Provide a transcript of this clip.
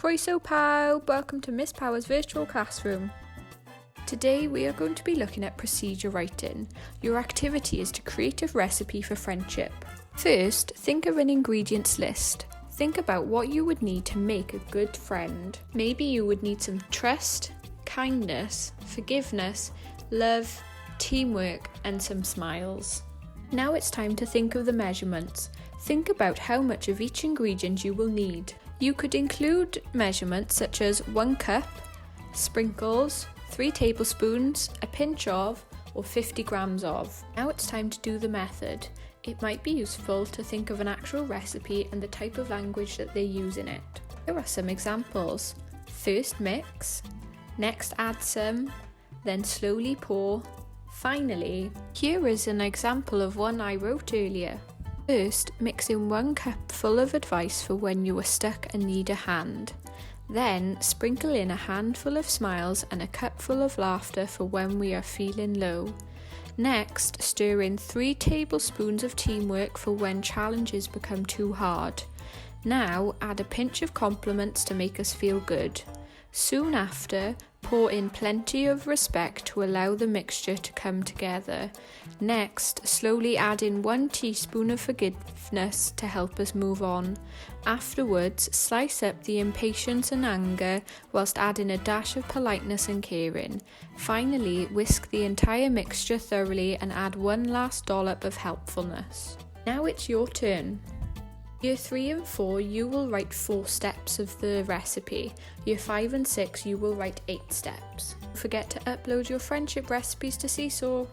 Croeso pawb, welcome to Miss Power's virtual classroom. Today we are going to be looking at procedure writing. Your activity is to create a recipe for friendship. First, think of an ingredients list. Think about what you would need to make a good friend. Maybe you would need some trust, kindness, forgiveness, love, teamwork, and some smiles. Now it's time to think of the measurements. Think about how much of each ingredient you will need. You could include measurements such as 1 cup, sprinkles, 3 tablespoons, a pinch of, or 50 grams of. Now it's time to do the method. It might be useful to think of an actual recipe and the type of language that they use in it. Here are some examples. First mix, next add some, then slowly pour. Finally, here is an example of one I wrote earlier. First, mix in 1 cup full of advice for when you are stuck and need a hand. Then, sprinkle in a handful of smiles and a cupful of laughter for when we are feeling low. Next, stir in 3 tablespoons of teamwork for when challenges become too hard. Now, add a pinch of compliments to make us feel good. Soon after, pour in plenty of respect to allow the mixture to come together. Next, slowly add in 1 teaspoon of forgiveness to help us move on. Afterwards, slice up the impatience and anger whilst adding a dash of politeness and caring. Finally, whisk the entire mixture thoroughly and add 1 last dollop of helpfulness. Now it's your turn. Year 3 and 4, you will write 4 steps of the recipe. Year 5 and 6, you will write 8 steps. Don't forget to upload your friendship recipes to Seesaw.